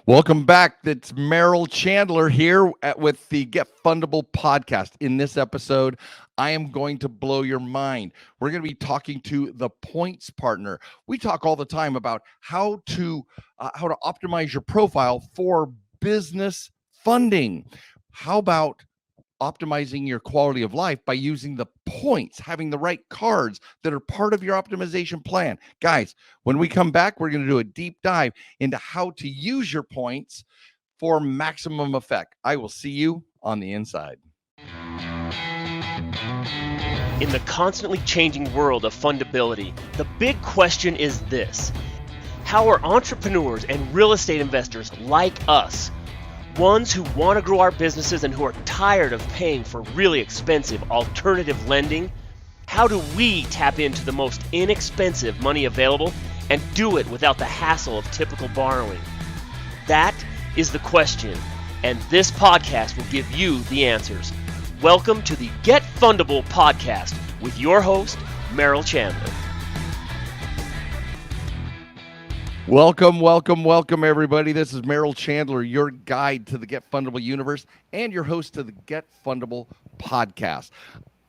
Welcome back. It's Merrill Chandler here with the Get Fundable podcast. In this episode, I am going to blow your mind. We're going to be talking to the points partner. We talk all the time about how to optimize your profile for business funding. How about optimizing your quality of life by using the points, having the right cards that are part of your optimization plan? Guys, when we come back, we're going to do a deep dive into how to use your points for maximum effect. I will see you on the inside. In the constantly changing world of fundability, the big question is this: how are entrepreneurs and real estate investors like us, ones who want to grow our businesses and who are tired of paying for really expensive alternative lending, how do we tap into the most inexpensive money available and do it without the hassle of typical borrowing? That is the question, and this podcast will give you the answers. Welcome to the Get Fundable podcast with your host, Merrill Chandler. Welcome, everybody. This is Merrill Chandler, your guide to the Get Fundable universe and your host to the Get Fundable podcast.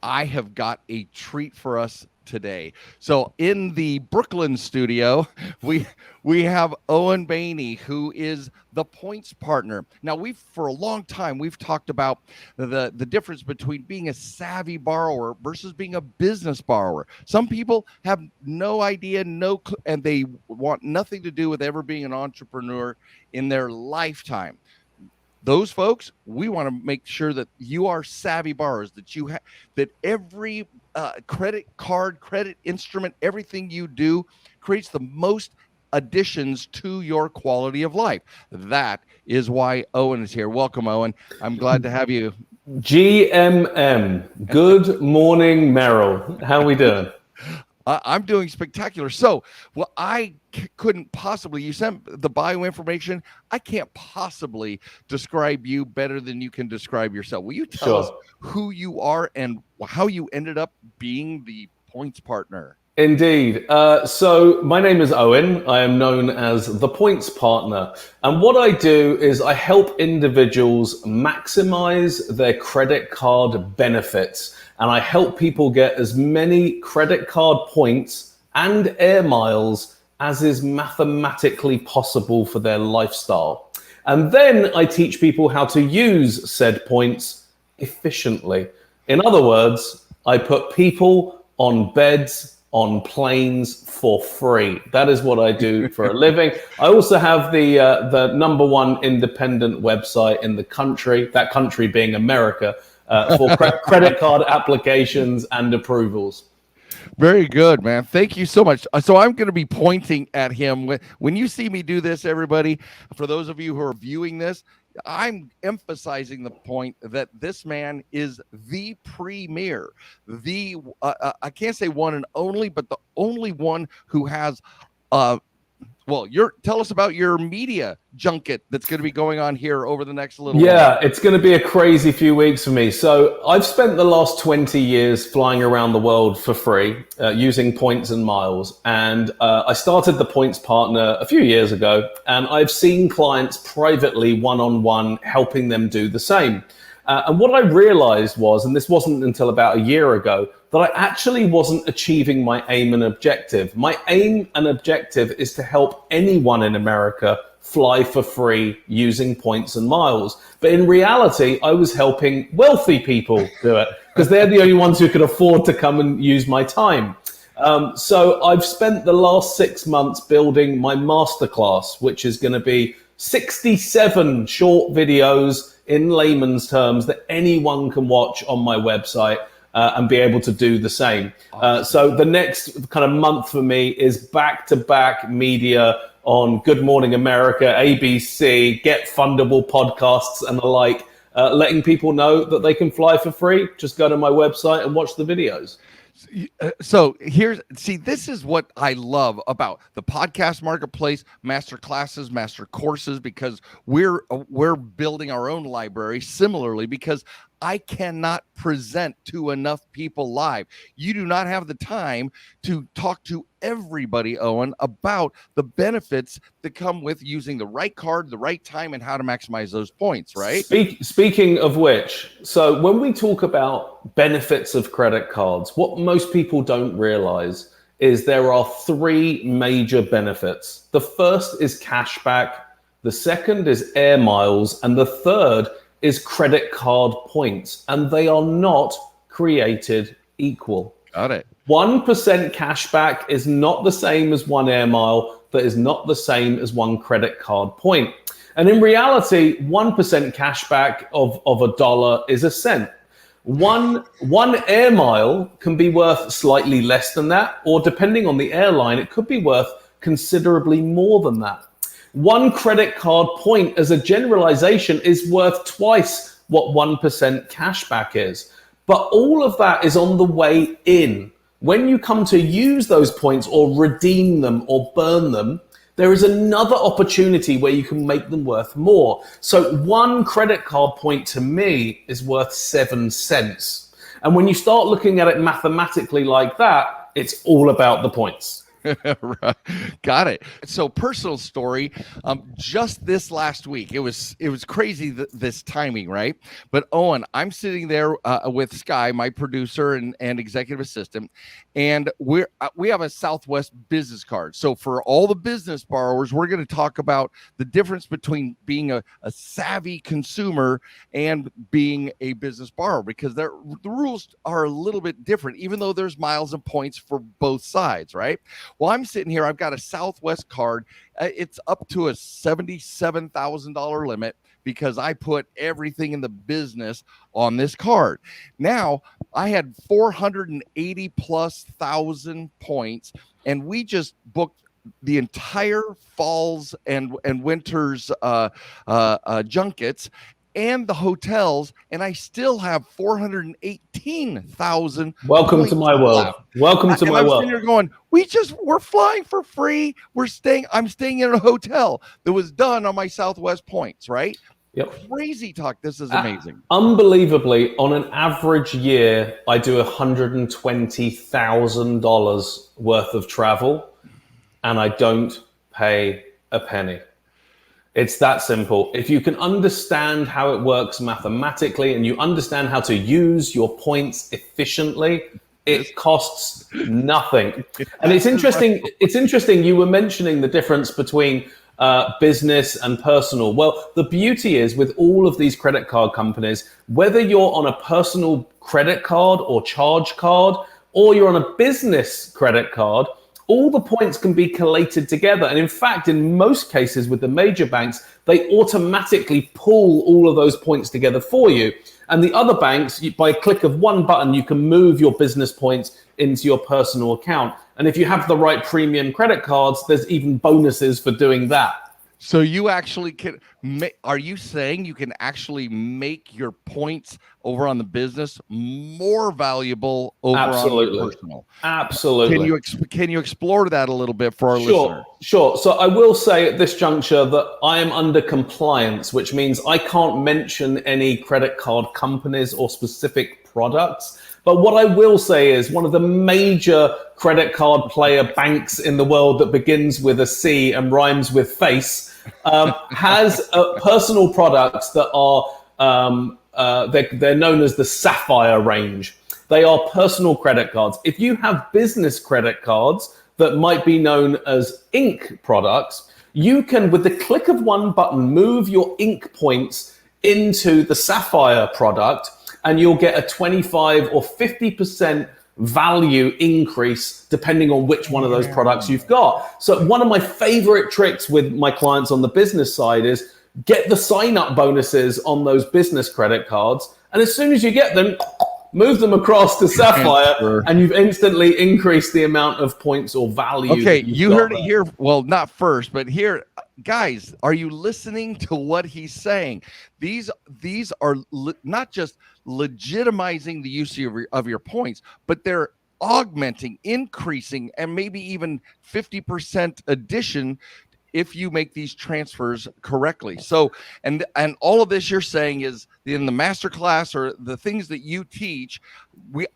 I have got a treat for us today. So in the Brooklyn studio, we have Owen Beiny, who is the points partner. Now, for a long time, we've talked about the difference between being a savvy borrower versus being a business borrower. Some people have no idea, and they want nothing to do with ever being an entrepreneur in their lifetime. Those folks, we want to make sure that you are savvy borrowers, that every credit card, credit instrument, everything you do creates the most additions to your quality of life. That is why Owen is here. Welcome, Owen. I'm glad to have you. GMM. Good morning, Merrill. How are we doing? I'm doing spectacular. So, I couldn't possibly, you sent the bio information. I can't possibly describe you better than you can describe yourself. Will you tell us who you are and how you ended up being the points partner? Indeed. So my name is Owen. I am known as the points partner. And what I do is I help individuals maximize their credit card benefits. And I help people get as many credit card points and air miles as is mathematically possible for their lifestyle. And then I teach people how to use said points efficiently. In other words, I put people on beds, on planes for free. That is what I do for a living. I also have the number one independent website in the country, that country being America, for credit card applications and approvals. Very good, man. Thank you so much. So I'm going to be pointing at him. When you see me do this, everybody, for those of you who are viewing this, I'm emphasizing the point that this man is the premier, I can't say one and only, but the only one who has, tell us about your media junket that's going to be going on here over the next little while. Yeah, it's going to be a crazy few weeks for me. So I've spent the last 20 years flying around the world for free, using points and miles. And I started the points partner a few years ago, and I've seen clients privately one-on-one helping them do the same. And what I realized was, and this wasn't until about a year ago, that I actually wasn't achieving my aim and objective. My aim and objective is to help anyone in America fly for free using points and miles. But in reality, I was helping wealthy people do it because they're the only ones who could afford to come and use my time. So I've spent the last 6 months building my masterclass, which is going to be 67 short videos in layman's terms that anyone can watch on my website and be able to do the same. So the next kind of month for me is back-to-back media on Good Morning America, ABC, Get Fundable podcasts and the like, letting people know that they can fly for free. Just go to my website and watch the videos. So this is what I love about the podcast marketplace, master classes, master courses, because we're building our own library similarly, because I cannot present to enough people live. You do not have the time to talk to everybody, Owen, about the benefits that come with using the right card, the right time, and how to maximize those points, right? Speaking of which, so when we talk about benefits of credit cards, what most people don't realize is there are three major benefits. The first is cashback, the second is air miles, and the third is credit card points, and they are not created equal. Got it. 1% cashback is not the same as 1 air mile, that is not the same as 1 credit card point. And in reality, 1% cashback of $1 is a cent. One air mile can be worth slightly less than that, or depending on the airline, it could be worth considerably more than that. 1 credit card point, as a generalization, is worth twice what 1% cashback is. But all of that is on the way in. When you come to use those points or redeem them or burn them, there is another opportunity where you can make them worth more. So 1 credit card point to me is worth 7 cents. And when you start looking at it mathematically like that, it's all about the points. Right. Got it. So personal story, just this last week, it was crazy this timing, right? But Owen, I'm sitting there with Sky, my producer and executive assistant, and we have a Southwest business card. So for all the business borrowers, we're going to talk about the difference between being a savvy consumer and being a business borrower, because the rules are a little bit different, even though there's miles and points for both sides, right? Well, I'm sitting here, I've got a Southwest card. It's up to a $77,000 limit because I put everything in the business on this card. Now, I had 480 plus thousand points, and we just booked the entire falls and winters junkets and the hotels, and I still have 418,000. Welcome to my world. Welcome to my world. And I'm sitting here going, we're flying for free. I'm staying in a hotel that was done on my Southwest points, right? Yep. Crazy talk. This is amazing. Unbelievably, on an average year, I do $120,000 worth of travel, and I don't pay a penny. It's that simple. If you can understand how it works mathematically and you understand how to use your points efficiently, it costs nothing. And it's interesting. It's interesting. You were mentioning the difference between business and personal. Well, the beauty is with all of these credit card companies, whether you're on a personal credit card or charge card, or you're on a business credit card, all the points can be collated together. And in fact, in most cases with the major banks, they automatically pull all of those points together for you. And the other banks, by a click of one button, you can move your business points into your personal account. And if you have the right premium credit cards, there's even bonuses for doing that. So you actually can, are you saying you can actually make your points over on the business more valuable over on the personal? Absolutely. Can you explore that a little bit for our listeners? Sure. So I will say at this juncture that I am under compliance, which means I can't mention any credit card companies or specific products. But what I will say is one of the major credit card player banks in the world that begins with a C and rhymes with face has personal products that are they're known as the Sapphire range. They are personal credit cards. If you have business credit cards that might be known as Inc. products, you can, with the click of one button, move your Inc. points into the Sapphire product, and you'll get a 25 or 50% value increase depending on which one of those products you've got. So one of my favorite tricks with my clients on the business side is get the sign-up bonuses on those business credit cards. And as soon as you get them, move them across to Sapphire, and you've instantly increased the amount of points or value. Okay, you heard it here. Well, not first, but here, guys, are you listening to what he's saying? These are not just legitimizing the use of your points, but they're augmenting, increasing, and maybe even 50% addition if you make these transfers correctly. So, and all of this you're saying is in the master class or the things that you teach,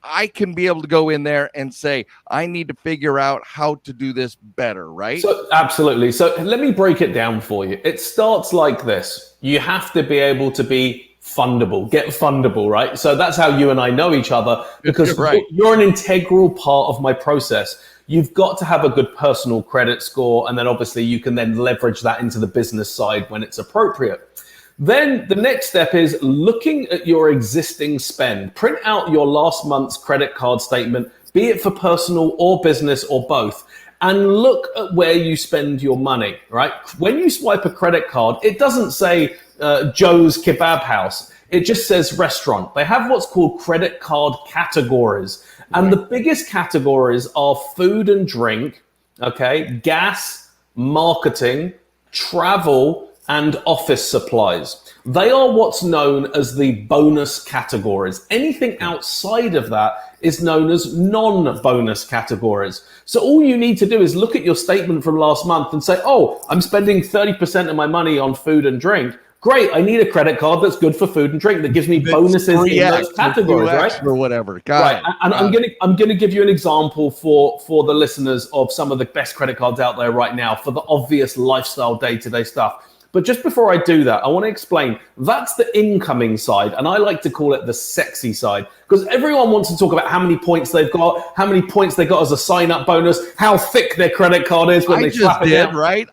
I can be able to go in there and say, I need to figure out how to do this better, right? So absolutely. So let me break it down for you. It starts like this. You have to be able to be fundable, get fundable, right? So that's how you and I know each other, because right. You're an integral part of my process. You've got to have a good personal credit score, and then obviously you can then leverage that into the business side when it's appropriate. Then the next step is looking at your existing spend. Print out your last month's credit card statement, be it for personal or business or both, and look at where you spend your money, right? When you swipe a credit card, it doesn't say Joe's Kebab House. It just says restaurant. They have what's called credit card categories. And the biggest categories are food and drink, okay, gas, marketing, travel, and office supplies. They are what's known as the bonus categories. Anything outside of that is known as non-bonus categories. So all you need to do is look at your statement from last month and say, oh, I'm spending 30% of my money on food and drink. Great, I need a credit card that's good for food and drink, that gives me bonuses in those categories, right? Or whatever. Got it. And I'm gonna give you an example for the listeners of some of the best credit cards out there right now for the obvious lifestyle day-to-day stuff. But just before I do that, I want to explain that's the incoming side, and I like to call it the sexy side, because everyone wants to talk about how many points they've got, how many points they got as a sign-up bonus, how thick their credit card is when they slap it down. Right?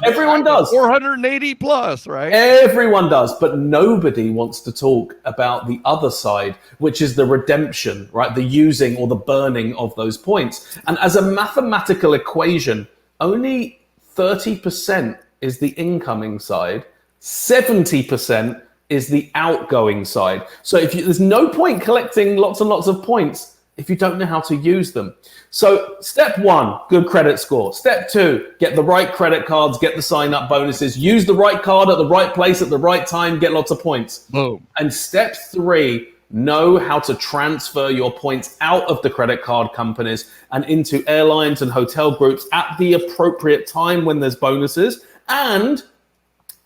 Everyone does. 480 plus, right? Everyone does, but nobody wants to talk about the other side, which is the redemption, right? The using or the burning of those points. And as a mathematical equation, only 30% is the incoming side, 70% is the outgoing side. So there's no point collecting lots and lots of points if you don't know how to use them. So step one, good credit score. Step two, get the right credit cards, get the sign-up bonuses, use the right card at the right place at the right time, get lots of points. Boom. And step three, know how to transfer your points out of the credit card companies and into airlines and hotel groups at the appropriate time when there's bonuses, and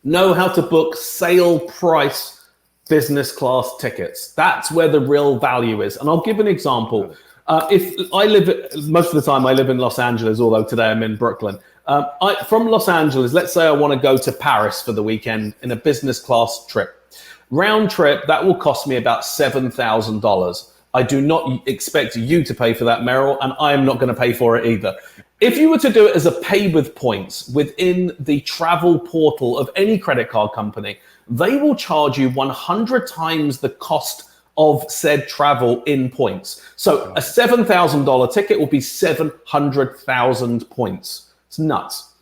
know how to book sale price business class tickets. That's where the real value is. And I'll give an example. Most of the time I live in Los Angeles, although today I'm in Brooklyn. From Los Angeles, let's say I want to go to Paris for the weekend in a business class trip. Round trip, that will cost me about $7,000. I do not expect you to pay for that, Merrill, and I am not going to pay for it either. If you were to do it as a pay with points within the travel portal of any credit card company, they will charge you 100 times the cost of said travel in points. So a $7,000 ticket will be 700,000 points. It's nuts.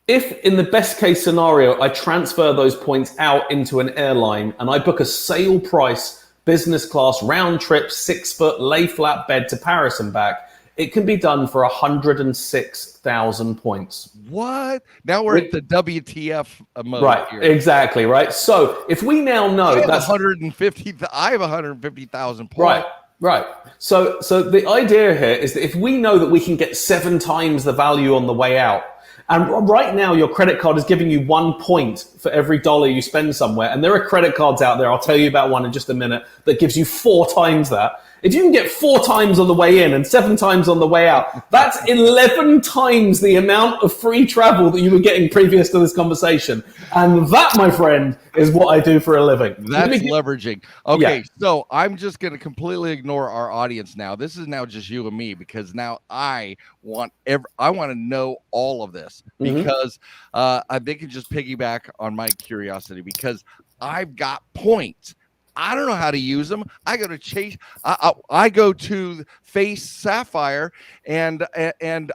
If in the best case scenario, I transfer those points out into an airline and I book a sale price business class round trip 6-foot lay flat bed to Paris and back, it can be done for 106,000 points. What? Now we're at the WTF mode. Right, here. Exactly, right? So if we now know that's 150, I have 150,000 points. Right. So the idea here is that if we know that we can get 7 times the value on the way out, and right now your credit card is giving you 1 point for every dollar you spend somewhere, and there are credit cards out there, I'll tell you about one in just a minute, that gives you 4 times that. If you can get 4 times on the way in and 7 times on the way out, that's 11 times the amount of free travel that you were getting previous to this conversation. And that, my friend, is what I do for a living. That's leveraging. Okay, so I'm just going to completely ignore our audience now. This is now just you and me, because now I want to know all of this, because they can just piggyback on my curiosity, because I've got points. I don't know how to use them. I go to Chase. I go to Face Sapphire, and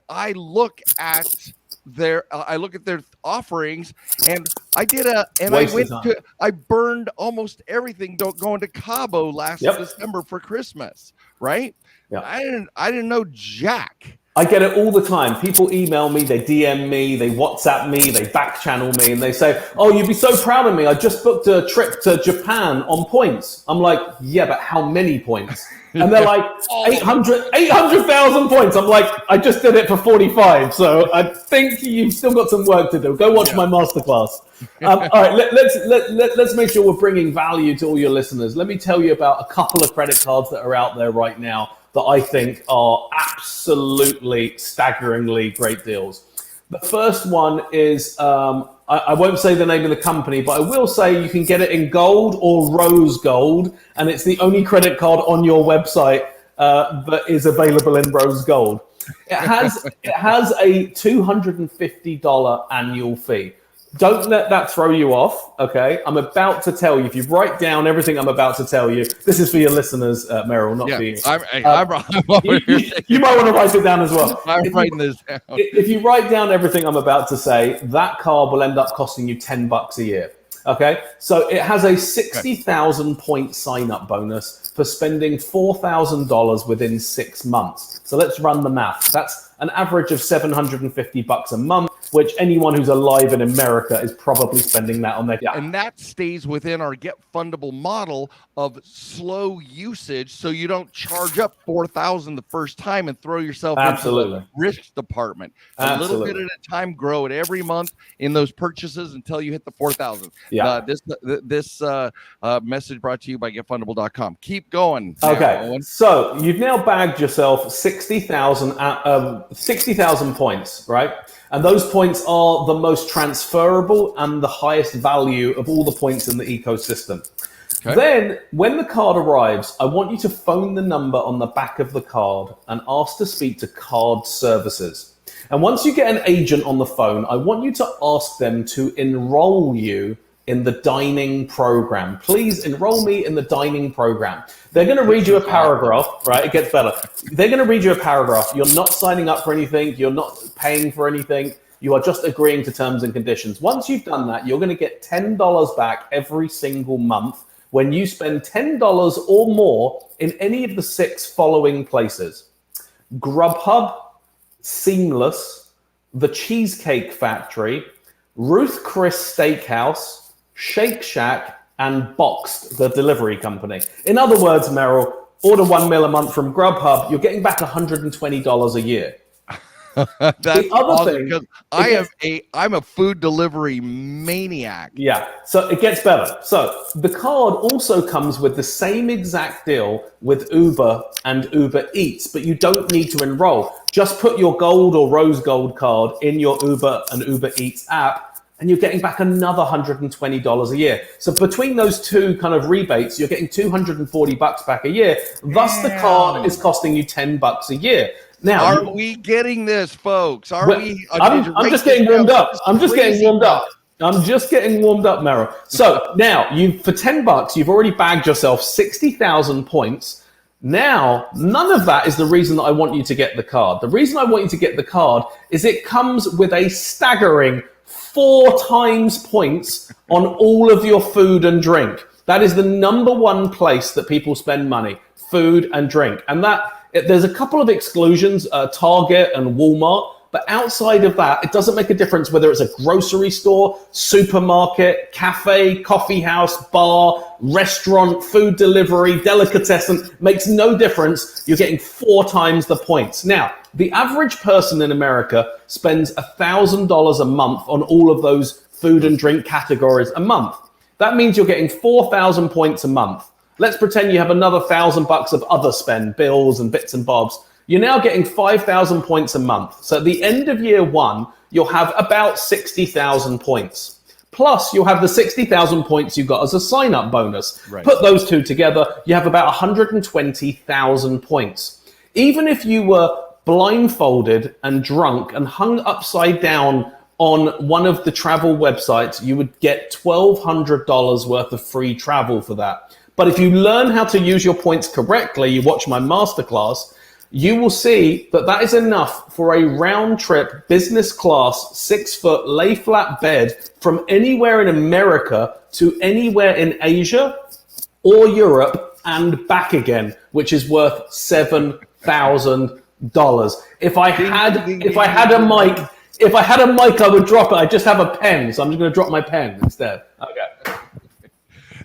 I look at their offerings, and I burned almost everything going to Cabo last December for Christmas. Right? Yeah. I didn't know jack I get it all the time. People email me, they DM me, they WhatsApp me, they back channel me, and they say, "Oh, you'd be so proud of me. I just booked a trip to Japan on points." I'm like, "Yeah, but how many points?" And they're like, 800,000 points. I'm like, "I just did it for 45. So I think you've still got some work to do. Go watch my masterclass." All right, let's make sure we're bringing value to all your listeners. Let me tell you about a couple of credit cards that are out there right now that I think are absolutely staggeringly great deals. The first one is, I won't say the name of the company, but I will say you can get it in gold or rose gold, and it's the only credit card on your website that is available in rose gold. It has a $250 annual fee. Don't let that throw you off, okay? I'm about to tell you, if you write down everything I'm about to tell you, this is for your listeners, Merrill, not for you. You might want to write it down as well. I'm writing this down. If you write down everything I'm about to say, that card will end up costing you $10 a year, okay? So it has a 60,000 point sign-up bonus for spending $4,000 within 6 months. So let's run the math. That's an average of $750 a month, which anyone who's alive in America is probably spending that on their. And that stays within our Get Fundable model of slow usage, so you don't charge up $4,000 the first time and throw yourself into the risk department. A little bit at a time, grow it every month in those purchases until you hit the $4,000. Yeah. This message brought to you by GetFundable.com. Keep going. Okay, Owen. so you've now bagged yourself 60,000 points, right? And those points are the most transferable and the highest value of all the points in the ecosystem. Okay. Then, when the card arrives, I want you to phone the number on the back of the card and ask to speak to card services. And once you get an agent on the phone, I want you to ask them to enroll you in the dining program. Please enroll me in the dining program. They're going to read you a paragraph, right? It gets better. They're going to read you a paragraph. You're not signing up for anything. You're not paying for anything. You are just agreeing to terms and conditions. Once you've done that, you're going to get $10 back every single month when you spend $10 or more in any of the 6 following places: Grubhub, Seamless, The Cheesecake Factory, Ruth Chris Steakhouse, Shake Shack, and Boxed, the delivery company. In other words, Merrill, order 1 meal a month from Grubhub, you're getting back $120 a year. That's the other awesome, thing, because I'm a food delivery maniac. Yeah, so it gets better. So the card also comes with the same exact deal with Uber and Uber Eats, but you don't need to enroll. Just put your gold or rose gold card in your Uber and Uber Eats app, and you're getting back another $120 a year. So between those two kind of rebates, you're getting $240 back a year. Thus, the card is costing you $10 a year. Now, are we getting this, folks? I'm just getting warmed up. I'm just getting warmed up, Merrill. So now, for $10, you've already bagged yourself 60,000 points. Now, none of that is the reason that I want you to get the card. The reason I want you to get the card is it comes with a staggering 4 times points on all of your food and drink. That is the number one place that people spend money, food and drink. And there's a couple of exclusions, Target and Walmart, but outside of that, it doesn't make a difference whether it's a grocery store, supermarket, cafe, coffee house, bar, restaurant, food delivery, delicatessen, makes no difference. You're getting 4 times the points. Now, the average person in America spends $1,000 a month on all of those food and drink categories a month. That means you're getting 4,000 points a month. Let's pretend you have another $1,000 of other spend, bills and bits and bobs. You're now getting 5,000 points a month. So at the end of year 1, you'll have about 60,000 points. Plus, you'll have the 60,000 points you got as a sign-up bonus. Right. Put those two together, you have about 120,000 points. Even if you were blindfolded and drunk and hung upside down on one of the travel websites, you would get $1,200 worth of free travel for that. But if you learn how to use your points correctly, you watch my masterclass, you will see that that is enough for a round trip business class 6-foot lay flat bed from anywhere in America to anywhere in Asia or Europe and back again, which is worth $7,000. If I had a mic, I would drop it. I just have a pen, so I'm just going to drop my pen instead. Okay.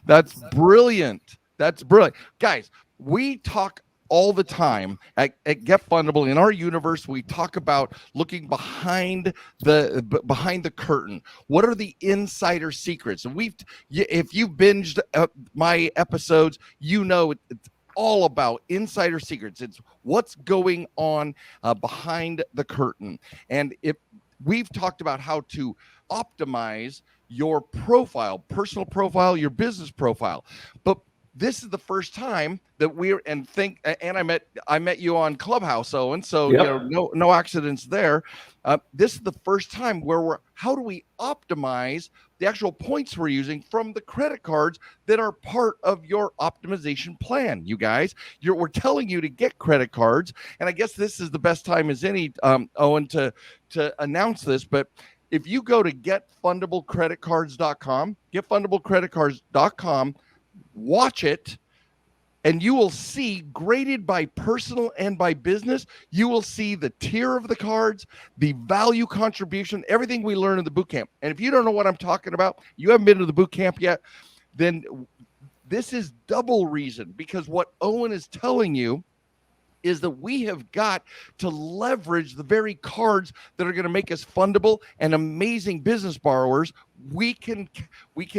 That's brilliant. That's brilliant. Guys, we talk all the time at Get Fundable. In our universe, we talk about looking behind the curtain. What are the insider secrets? And if you binged my episodes, you know it's all about insider secrets. It's what's going on behind the curtain. And if we've talked about how to optimize your profile, personal profile, your business profile, but this is the first time that I met you on Clubhouse, Owen. So yep. No accidents there. This is the first time where how do we optimize the actual points we're using from the credit cards that are part of your optimization plan? You guys, we're telling you to get credit cards, and I guess this is the best time as any, Owen, to announce this. But if you go to getfundablecreditcards.com, watch it, and you will see, graded by personal and by business, you will see the tier of the cards, the value contribution, everything we learn in the boot camp. And if you don't know what I'm talking about, you haven't been to the boot camp yet, then this is double reason, because what Owen is telling you is that we have got to leverage the very cards that are going to make us fundable and amazing business borrowers. We can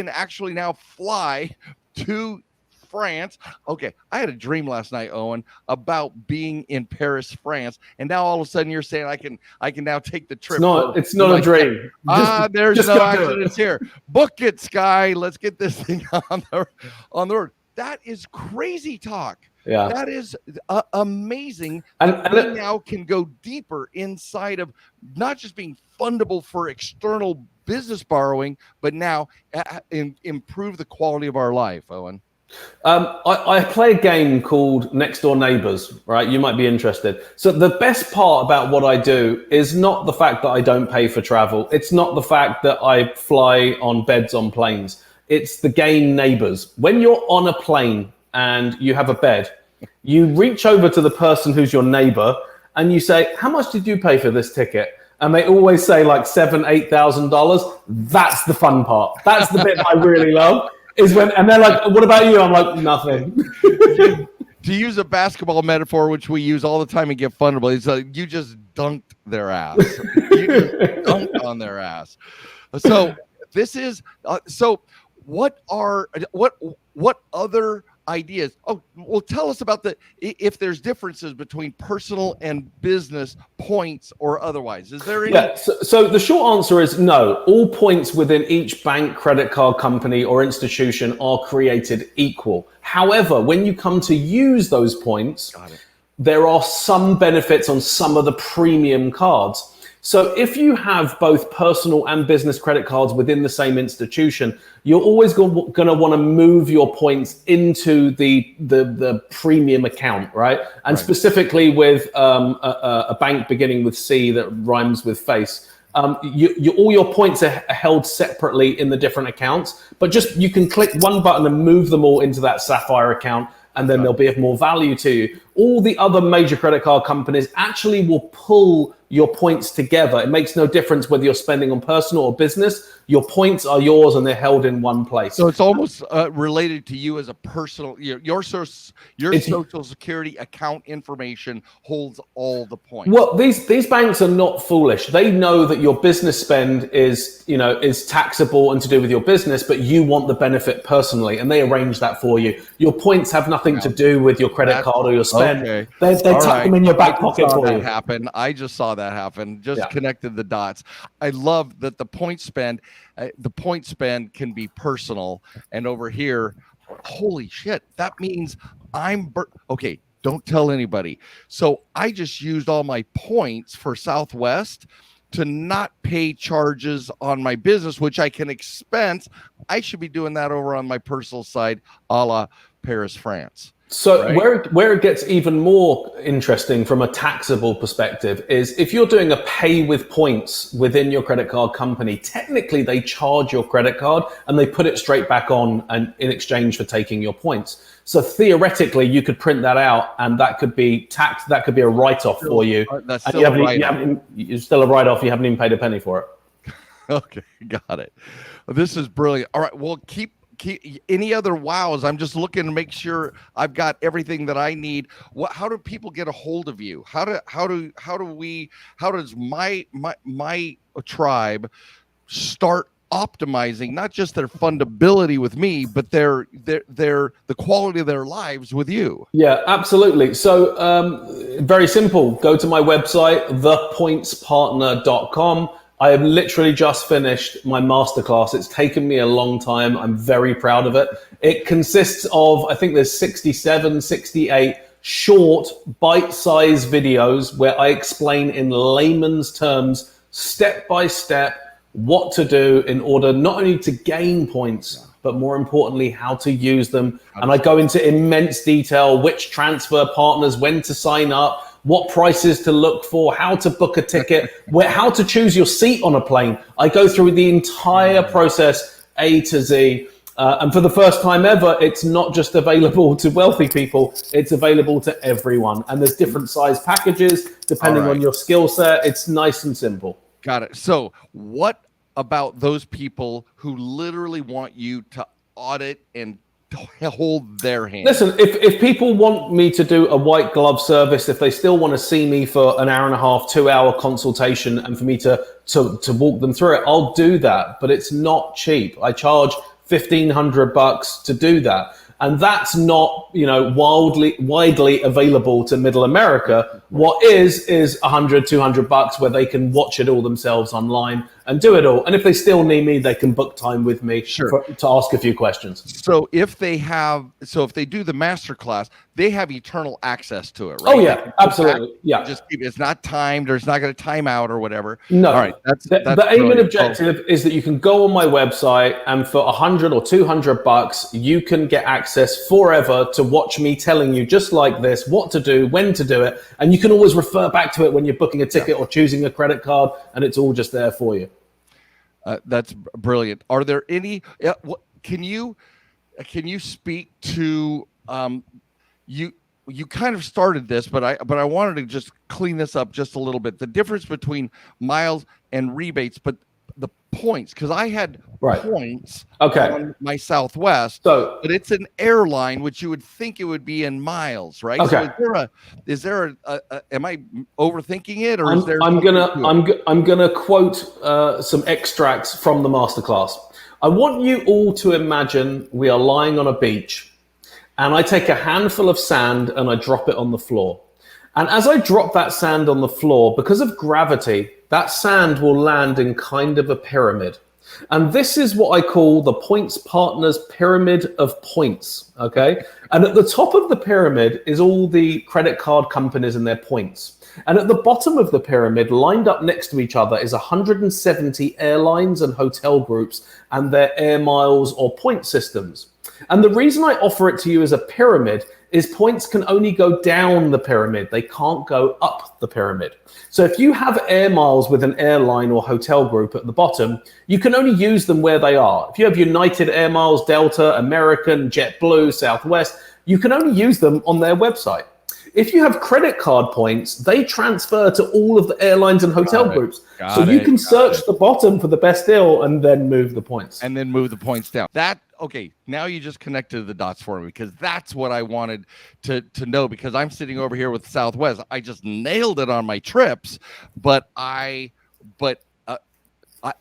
actually now fly to France. Okay, I had a dream last night, Owen, about being in Paris, France, and now all of a sudden you're saying I can now take the trip. It's not a dream. There's no accidents here. Book it, Sky. Let's get this thing on the road. That is crazy talk. Yeah, that is amazing. And we now can go deeper inside of not just being fundable for external business borrowing, but now improve the quality of our life, Owen. I play a game called Next Door Neighbors, right? You might be interested. So the best part about what I do is not the fact that I don't pay for travel. It's not the fact that I fly on beds on planes. It's the game Neighbors. When you're on a plane and you have a bed, you reach over to the person who's your neighbor and you say, how much did you pay for this ticket? And they always say like $7,000-8,000. That's the fun part. That's the bit I really love. And they're like, what about you? I'm like, nothing. To use a basketball metaphor, which we use all the time and Get Fundable, it's like you just dunked their ass. You just dunked on their ass. So this is what other ideas? Oh, well, tell us about if there's differences between personal and business points or otherwise. Is there any? Yeah. So the short answer is no. All points within each bank, credit card company, or institution are created equal. However, when you come to use those points, there are some benefits on some of the premium cards. So if you have both personal and business credit cards within the same institution, you're always going to want to move your points into the premium account, right? And specifically with a bank beginning with C that rhymes with face, all your points are held separately in the different accounts, but you can click one button and move them all into that Sapphire account, and then they'll be of more value to you. All the other major credit card companies actually will pull your points together. It makes no difference whether you're spending on personal or business. Your points are yours and they're held in one place. So it's almost related to you as a personal, your social security account information holds all the points. Well, these banks are not foolish. They know that your business spend is taxable and to do with your business, but you want the benefit personally, and they arrange that for you. Your points have nothing to do with your credit card or your spend. Okay. They tuck them in your back pocket for you. I just saw that happen. Connected the dots. I love that the point spend can be personal, and over here, holy shit, that means okay. Don't tell anybody. So I just used all my points for Southwest to not pay charges on my business, which I can expense. I should be doing that over on my personal side, a la Paris, France. So right? where it gets even more interesting from a taxable perspective is if you're doing a pay with points within your credit card company, technically they charge your credit card and they put it straight back on and in exchange for taking your points. So theoretically, you could print that out and that could be taxed. That could be a write-off for you. That's And still a write-off. it's still a write-off. You haven't even paid a penny for it. Okay, got it. This is brilliant. All right, well, keep any other wows. I'm just looking to make sure I've got everything that I need. How do people get a hold of you? How does my tribe start optimizing not just their fundability with me, but the quality of their lives with you? Yeah, absolutely. So very simple. Go to my website, thepointspartner.com. I have literally just finished my masterclass. It's taken me a long time. I'm very proud of it. It consists of, I think there's 67, 68 short bite-sized videos where I explain in layman's terms, step by step, what to do in order not only to gain points, but more importantly, how to use them. And I go into immense detail, which transfer partners, when to sign up, what prices to look for, how to book a ticket, how to choose your seat on a plane. I go through the entire process, A to Z. And for the first time ever, it's not just available to wealthy people, it's available to everyone. And there's different size packages, depending on your skill set. It's nice and simple. Got it. So what about those people who literally want you to audit and hold their hand? Listen, if people want me to do a white glove service, if they still want to see me for an hour and a half, 2-hour consultation and for me to walk them through it, I'll do that. But it's not cheap. I charge $1,500 to do that. And that's not, widely available to middle America. What is $100, $200 where they can watch it all themselves online and do it all. And if they still need me, they can book time with me to ask a few questions. So if they do the masterclass, they have eternal access to it, right? Oh yeah, absolutely. Yeah. It's not timed or it's not going to time out or whatever. No. All right. That's the aim and objective is that you can go on my website and for $100 or $200, you can get access forever to watch me telling you just like this, what to do, when to do it. And you can always refer back to it when you're booking a ticket or choosing a credit card, and it's all just there for you. That's brilliant. Are there any? Can you speak to you? You kind of started this, but I wanted to just clean this up just a little bit. The difference between miles and rebates, but the points, because I had points on my Southwest, but it's an airline, which you would think it would be in miles, right? Okay. So is there a am I overthinking it, or is there? I'm gonna quote some extracts from the masterclass. I want you all to imagine we are lying on a beach, and I take a handful of sand and I drop it on the floor. And as I drop that sand on the floor, because of gravity, that sand will land in kind of a pyramid. And this is what I call the Points Partners Pyramid of Points, okay? And at the top of the pyramid is all the credit card companies and their points. And at the bottom of the pyramid, lined up next to each other, is 170 airlines and hotel groups and their air miles or point systems. And the reason I offer it to you as a pyramid is points can only go down the pyramid. They can't go up the pyramid. So if you have air miles with an airline or hotel group at the bottom, you can only use them where they are. If you have United Air Miles, Delta, American, JetBlue, Southwest, you can only use them on their website. If you have credit card points, they transfer to all of the airlines and hotel groups. So you can search the bottom for the best deal and then move the points. And then move the points down. Okay, now you just connected the dots for me, because that's what I wanted to know, because I'm sitting over here with Southwest. I just nailed it on my trips, but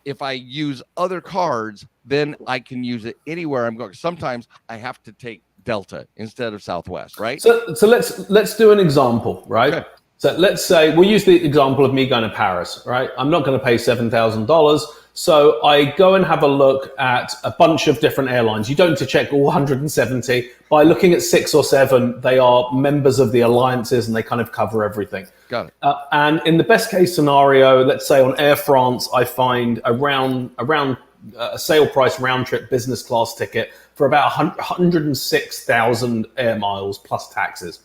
if I use other cards, then I can use it anywhere I'm going. Sometimes I have to take Delta instead of Southwest, right? So let's do an example, right? Okay. So let's say we'll use the example of me going to Paris, right? I'm not going to pay $7,000. So I go and have a look at a bunch of different airlines. You don't need to check all 170. By looking at 6 or 7, they are members of the alliances and they kind of cover everything. Got it. And in the best case scenario, let's say on Air France, I find around a sale price round trip business class ticket for about 106,000 air miles plus taxes.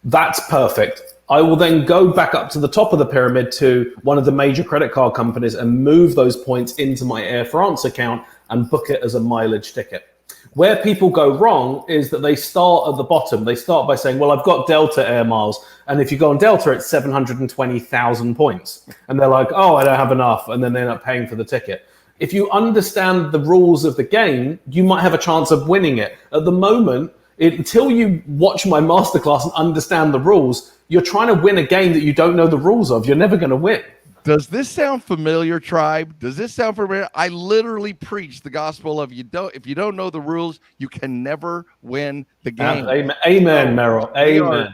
That's perfect. I will then go back up to the top of the pyramid to one of the major credit card companies and move those points into my Air France account and book it as a mileage ticket. Where people go wrong is that they start at the bottom. They start by saying, well, I've got Delta Air Miles. And if you go on Delta, it's 720,000 points. And they're like, oh, I don't have enough. And then they end up paying for the ticket. If you understand the rules of the game, you might have a chance of winning it. At the moment, until you watch my masterclass and understand the rules, you're trying to win a game that you don't know the rules of. You're never going to win. Does this sound familiar, tribe? Does this sound familiar? I literally preach the gospel of if you don't know the rules, you can never win the game. Amen, Merrill. Amen.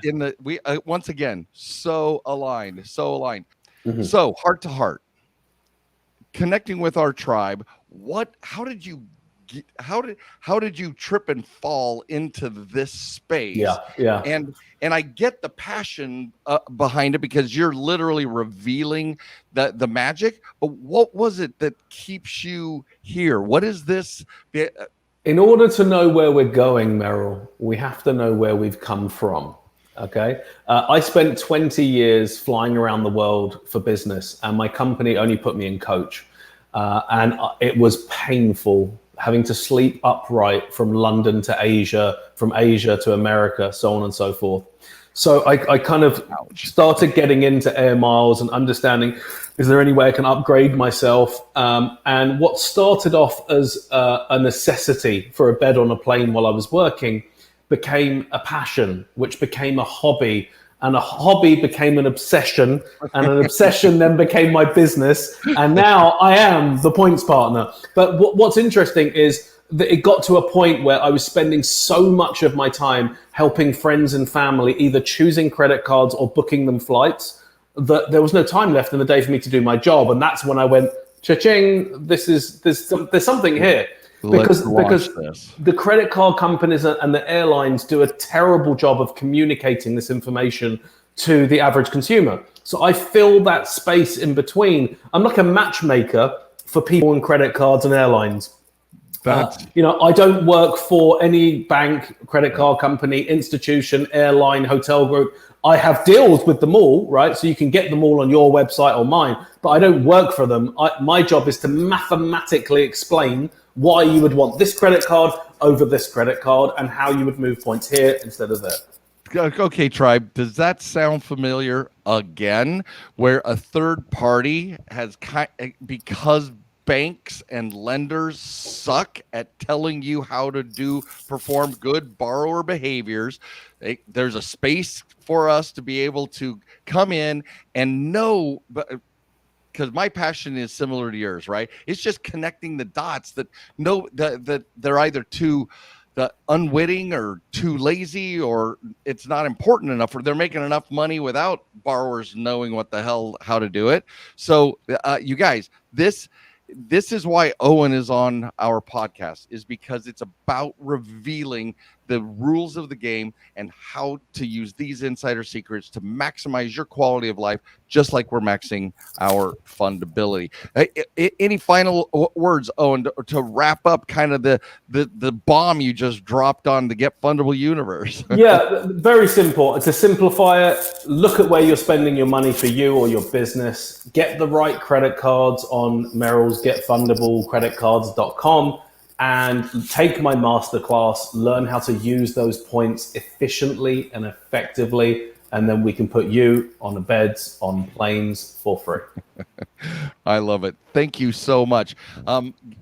Once again, so aligned. Mm-hmm. So heart to heart, connecting with our tribe. How did you trip and fall into this space? Yeah. And I get the passion behind it because you're literally revealing the magic. But what was it that keeps you here? What is this? In order to know where we're going, Merrill, we have to know where we've come from. Okay. I spent 20 years flying around the world for business, and my company only put me in coach. And it was painful having to sleep upright from London to Asia, from Asia to America, so on and so forth. So I kind of started getting into air miles and understanding, is there any way I can upgrade myself? And what started off as a necessity for a bed on a plane while I was working became a passion, which became a hobby. And a hobby became an obsession, and an obsession then became my business. And now I am the points partner. But what's interesting is that it got to a point where I was spending so much of my time helping friends and family, either choosing credit cards or booking them flights, that there was no time left in the day for me to do my job. And that's when I went, cha-ching, there's something here. Because the credit card companies and the airlines do a terrible job of communicating this information to the average consumer. So I fill that space in between. I'm like a matchmaker for people in credit cards and airlines. I don't work for any bank, credit card company, institution, airline, hotel group. I have deals with them all, right? So you can get them all on your website or mine, but I don't work for them. My job is to mathematically explain why you would want this credit card over this credit card and how you would move points here instead of there. Okay, tribe, does that sound familiar again? Where a third party has because banks and lenders suck at telling you how to perform good borrower behaviors. There's a space for us to be able to come in and know, because my passion is similar to yours, right? It's just connecting the dots that they're either too unwitting or too lazy, or it's not important enough, or they're making enough money without borrowers knowing what the hell how to do it. So you guys, this is why Owen is on our podcast, is because it's about revealing the rules of the game and how to use these insider secrets to maximize your quality of life, just like we're maxing our fundability. Any final words, Owen, to wrap up kind of the bomb you just dropped on the Get Fundable universe? Yeah, very simple. To simplify it, look at where you're spending your money for you or your business. Get the right credit cards on Merrill's getfundablecreditcards.com. and take my masterclass, learn how to use those points efficiently and effectively, and then we can put you on the beds, on planes for free. I love it. Thank you so much.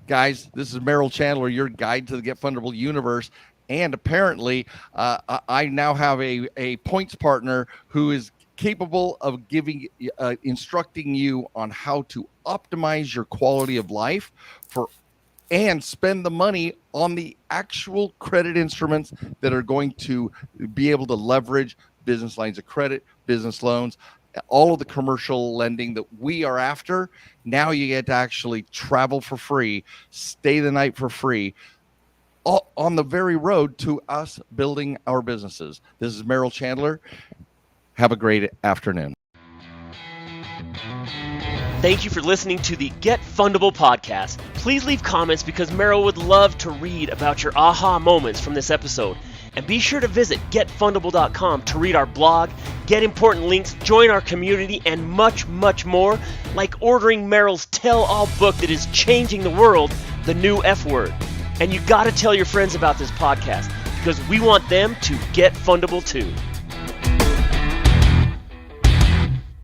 Guys, this is Merrill Chandler, your guide to the Get Fundable universe. And apparently, I now have a points partner who is capable of instructing you on how to optimize your quality of life and spend the money on the actual credit instruments that are going to be able to leverage business lines of credit, business loans, all of the commercial lending that we are after. Now you get to actually travel for free, stay the night for free, on the very road to us building our businesses. This is Merrill Chandler. Have a great afternoon. Thank you for listening to the Get Fundable podcast. Please leave comments because Merrill would love to read about your aha moments from this episode. And be sure to visit getfundable.com to read our blog, get important links, join our community, and much, much more, like ordering Merrill's tell-all book that is changing the world, The New F Word. And you gotta tell your friends about this podcast because we want them to get fundable too.